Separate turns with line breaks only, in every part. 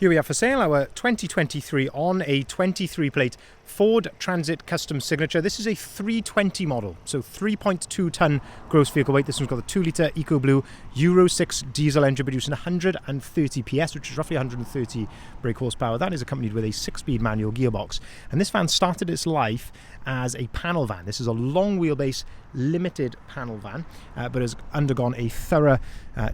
Here we are for sale, our 2023 on a 23 plate Ford Transit Custom Signature. This is a 320 model, so 3.2 tonne gross vehicle weight. This one's got a 2 litre EcoBlue Euro 6 diesel engine producing 130 PS, which is roughly 130 brake horsepower. That is accompanied with a 6-speed manual gearbox. And this van started its life as a panel van. This is a long wheelbase limited panel van, but has undergone a thorough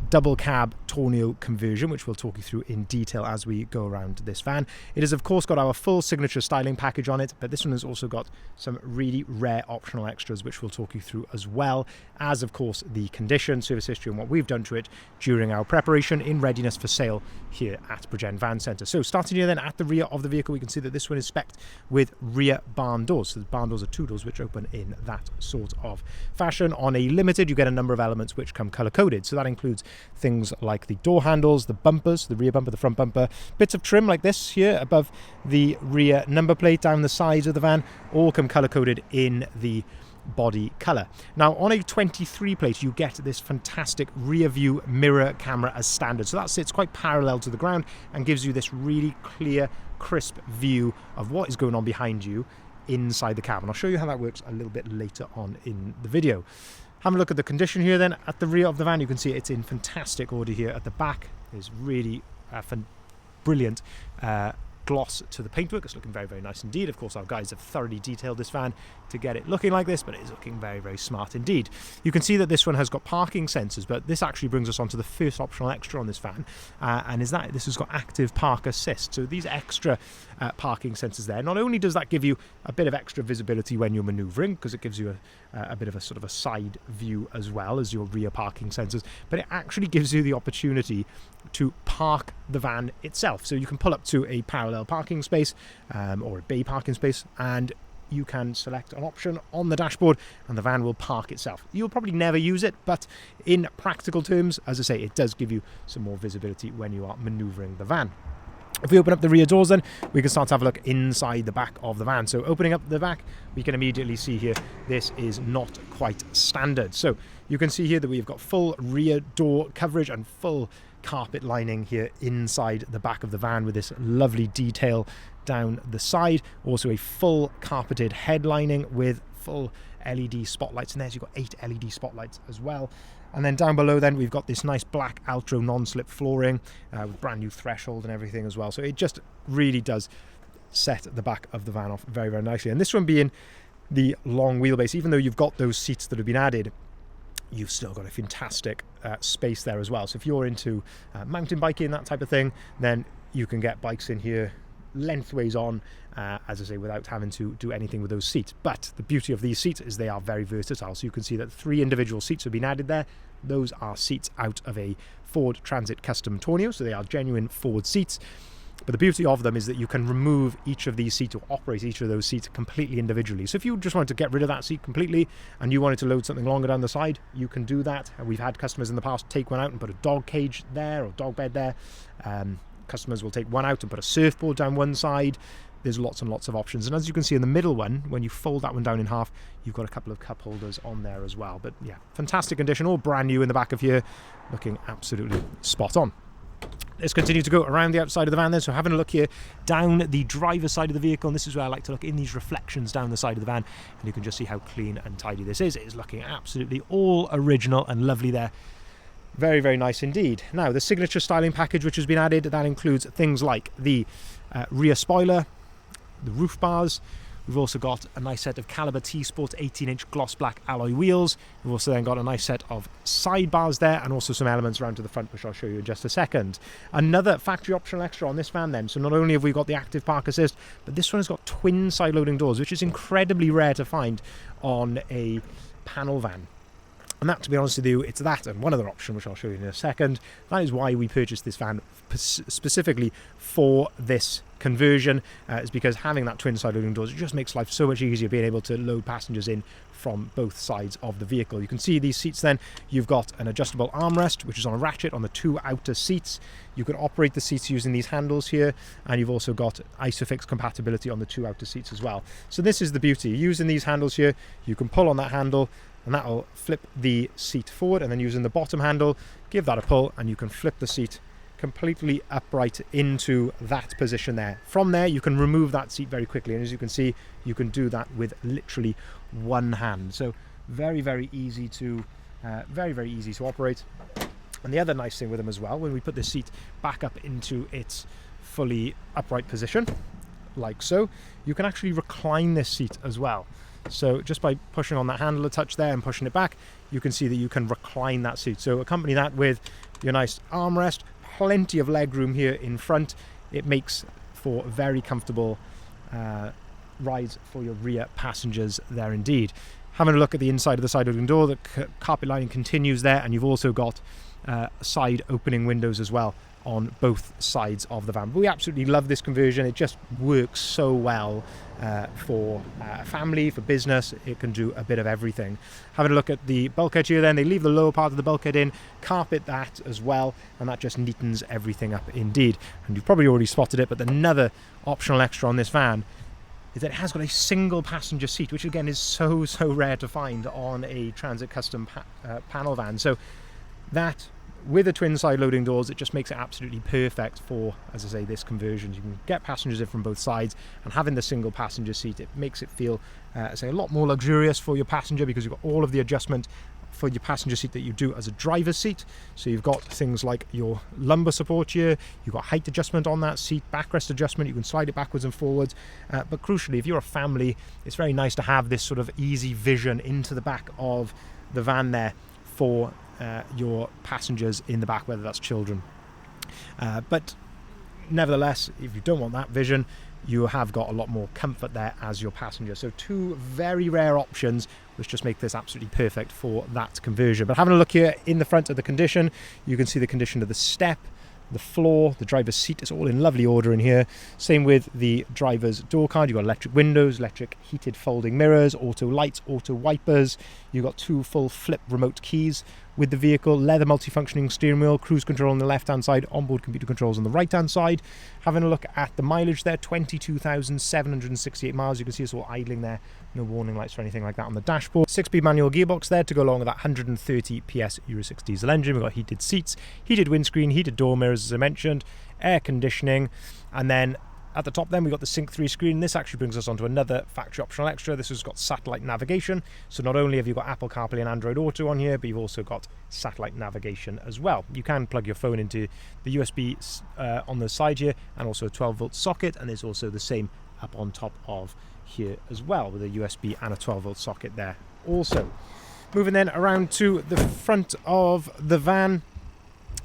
double cab Tourneo conversion, which we'll talk you through in detail as we go around this van. It has of course got our full signature styling package on it, but this one has also got some really rare optional extras which we'll talk you through, as well as of course the condition, service history, and what we've done to it during our preparation in readiness for sale here at Bridgend Van Centre. So starting here then at the rear of the vehicle, we can see that this one is spec'd with rear barn doors. So the barn doors are 2 doors which open in that sort of fashion. On a limited, you get a number of elements which come color coded, so that includes things like the door handles, the bumpers, the rear bumper, the front bumper, bits of trim like this here above the rear number plate, down the sides of the van, all come color coded in the body colour. Now on a 23 plate you get this fantastic rear view mirror camera as standard, so that sits quite parallel to the ground and gives you this really clear, crisp view of what is going on behind you inside the cab, and I'll show you how that works a little bit later on in the video. Have a look at the condition here then at the rear of the van. You can see it's in fantastic order here. At the back there's really brilliant gloss to the paintwork. It's looking very, very nice indeed. Of course, our guys have thoroughly detailed this van to get it looking like this, but it is looking very, very smart indeed. You can see that this one has got parking sensors, but this actually brings us on to the first optional extra on this van, and is that this has got active park assist. So these extra parking sensors there, not only does that give you a bit of extra visibility when you're manoeuvring, because it gives you a bit of a sort of a side view as well as your rear parking sensors, but it actually gives you the opportunity to park the van itself. So you can pull up to a parallel parking space or a bay parking space, and you can select an option on the dashboard and the van will park itself. You'll probably never use it, but in practical terms, as I say, it does give you some more visibility when you are manoeuvring the van. If we open up the rear doors then, we can start to have a look inside the back of the van. So opening up the back, we can immediately see here, this is not quite standard. So you can see here that we've got full rear door coverage and full carpet lining here inside the back of the van with this lovely detail down the side. Also a full carpeted head lining with full LED spotlights, and there's you've got 8 LED spotlights as well. And then down below then we've got this nice black Altro non-slip flooring with brand new threshold and everything as well. So it just really does set the back of the van off very, very nicely. And this one being the long wheelbase, even though you've got those seats that have been added, you've still got a fantastic space there as well. So if you're into mountain biking, that type of thing, then you can get bikes in here lengthways on, as I say, without having to do anything with those seats. But the beauty of these seats is they are very versatile. So you can see that 3 individual seats have been added there. Those are seats out of a Ford Transit Custom Tourneo, so they are genuine Ford seats. But the beauty of them is that you can remove each of these seats or operate each of those seats completely individually. So if you just wanted to get rid of that seat completely and you wanted to load something longer down the side, you can do that. And we've had customers in the past take one out and put a dog cage there or dog bed there. Customers will take one out and put a surfboard down one side. There's lots and lots of options. And as you can see in the middle one, when you fold that one down in half, you've got a couple of cup holders on there as well. But yeah, fantastic condition, all brand new in the back of here, looking absolutely spot on. Let's continue to go around the outside of the van then. So having a look here down the driver's side of the vehicle, and this is where I like to look in these reflections down the side of the van, and you can just see how clean and tidy this is. It is looking absolutely all original and lovely there. Very, very nice indeed. Now, the signature styling package which has been added, that includes things like the rear spoiler, the roof bars. We've also got a nice set of Caliber T-Sport 18-inch gloss black alloy wheels. We've also then got a nice set of sidebars there, and also some elements around to the front, which I'll show you in just a second. Another factory optional extra on this van then. So not only have we got the active park assist, but this one has got twin side loading doors, which is incredibly rare to find on a panel van. And that, to be honest with you, it's that and one other option, which I'll show you in a second. That is why we purchased this van specifically for this conversion, is because having that twin side loading doors, it just makes life so much easier being able to load passengers in from both sides of the vehicle. You can see these seats then, you've got an adjustable armrest, which is on a ratchet on the 2 outer seats. You can operate the seats using these handles here, and you've also got ISOFIX compatibility on the 2 outer seats as well. So this is the beauty. Using these handles here, you can pull on that handle, and that will flip the seat forward, and then using the bottom handle, give that a pull, and you can flip the seat completely upright into that position there. From there, you can remove that seat very quickly, and as you can see, you can do that with literally one hand. So very, very easy to very easy to operate. And the other nice thing with them as well, when we put the seat back up into its fully upright position, like so, you can actually recline this seat as well. So just by pushing on that handle a touch there and pushing it back, you can see that you can recline that seat. So accompany that with your nice armrest, plenty of leg room here in front. It makes for very comfortable rides for your rear passengers there indeed. Having a look at the inside of the side opening door, the carpet lining continues there, and you've also got side opening windows as well on both sides of the van. But we absolutely love this conversion. It just works so well for family, for business. It can do a bit of everything. Having a look at the bulkhead here then, they leave the lower part of the bulkhead in, carpet that as well, and that just neatens everything up indeed. And you've probably already spotted it, but another optional extra on this van is that it has got a single passenger seat, which again is so rare to find on a Transit Custom panel van. So that, with the twin side loading doors, it just makes it absolutely perfect for, as I say, this conversion. You can get passengers in from both sides, and having the single passenger seat, it makes it feel say a lot more luxurious for your passenger, because you've got all of the adjustment for your passenger seat that you do as a driver's seat. So you've got things like your lumbar support here, you've got height adjustment on that seat, backrest adjustment, you can slide it backwards and forwards, but crucially, if you're a family, it's very nice to have this sort of easy vision into the back of the van there for your passengers in the back, whether that's children. But nevertheless, if you don't want that vision, you have got a lot more comfort there as your passenger. So two very rare options which just make this absolutely perfect for that conversion. But having a look here in the front of the condition, you can see the condition of the step, the floor, the driver's seat is all in lovely order in here. Same with the driver's door card. You've got electric windows, electric heated folding mirrors, auto lights, auto wipers. You've got two full flip remote keys with the vehicle, leather multifunctioning steering wheel, cruise control on the left-hand side, onboard computer controls on the right-hand side. Having a look at the mileage there, 22,768 miles. You can see it's all idling there. No warning lights or anything like that on the dashboard. 6-speed manual gearbox there to go along with that 130 PS Euro 6 diesel engine. We've got heated seats, heated windscreen, heated door mirrors, as I mentioned, air conditioning, and then at the top then we've got the Sync 3 screen. This actually brings us onto another factory optional extra. This has got satellite navigation. So not only have you got Apple CarPlay and Android Auto on here, but you've also got satellite navigation as well. You can plug your phone into the USB on the side here, and also a 12-volt socket, and there's also the same up on top of here as well, with a USB and a 12-volt socket there also. Moving then around to the front of the van,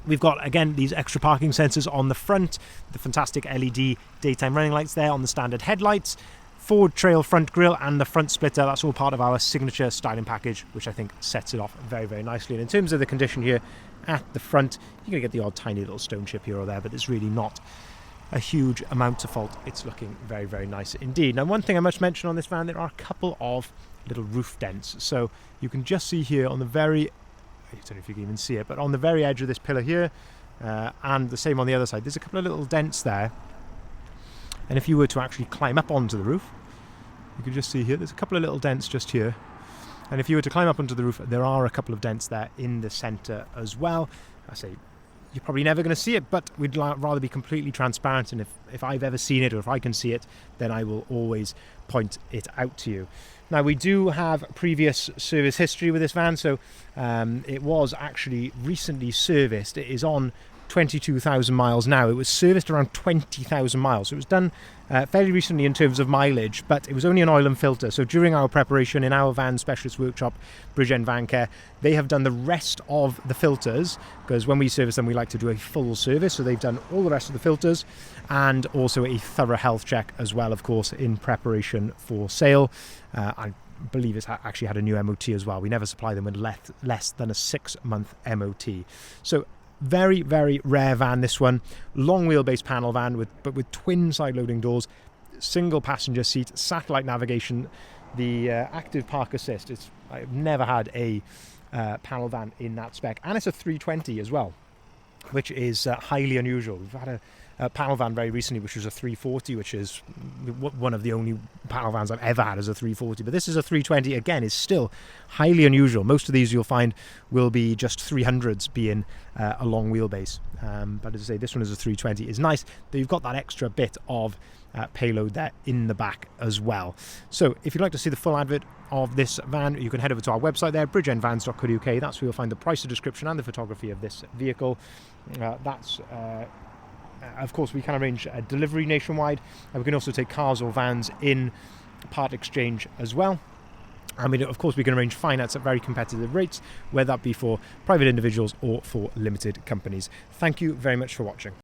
we've got, again, these extra parking sensors on the front, the fantastic LED daytime running lights there on the standard headlights, Ford trail front grille, and the front splitter. That's all part of our signature styling package, which I think sets it off very nicely. And in terms of the condition here at the front, you're going to get the odd tiny little stone chip here or there, but it's really not a huge amount to fault. It's looking very nice indeed. Now, one thing I must mention on this van, there are a couple of little roof dents. So you can just see here on the very, I don't know if you can even see it, but on the very edge of this pillar here, and the same on the other side, there's a couple of little dents there. And if you were to actually climb up onto the roof, you can just see here, there's a couple of little dents just here. And if you were to climb up onto the roof, there are a couple of dents there in the center as well. I say, you're probably never going to see it, but we'd rather be completely transparent, and if I've ever seen it, or if I can see it, then I will always point it out to you. Now, we do have previous service history with this van, so it was actually recently serviced. It is on 22,000 miles now. It was serviced around 20,000 miles, so it was done fairly recently in terms of mileage, but it was only an oil and filter. So during our preparation in our van specialist workshop, Bridgend Van Care, they have done the rest of the filters, because when we service them, we like to do a full service. So they've done all the rest of the filters, and also a thorough health check as well, of course, in preparation for sale. I believe it's actually had a new MOT as well. We never supply them with less than a 6-month MOT. So very rare van, this one. Long wheelbase panel van, but with twin side loading doors, single passenger seat, satellite navigation, the active park assist. I've never had a panel van in that spec, and it's a 320 as well, which is highly unusual. We've had a panel van very recently, which was a 340, which is one of the only panel vans I've ever had as a 340. But this is a 320, again, is still highly unusual. Most of these you'll find will be just 300s being a long wheelbase. But as I say, this one is a 320. It's nice that you've got that extra bit of payload there in the back as well. So if you'd like to see the full advert of this van, you can head over to our website there, bridgendvans.co.uk. That's where you'll find the price, the description and the photography of this vehicle. Of course, we can arrange a delivery nationwide, and we can also take cars or vans in part exchange as well. I mean, of course, we can arrange finance at very competitive rates, whether that be for private individuals or for limited companies. Thank you very much for watching.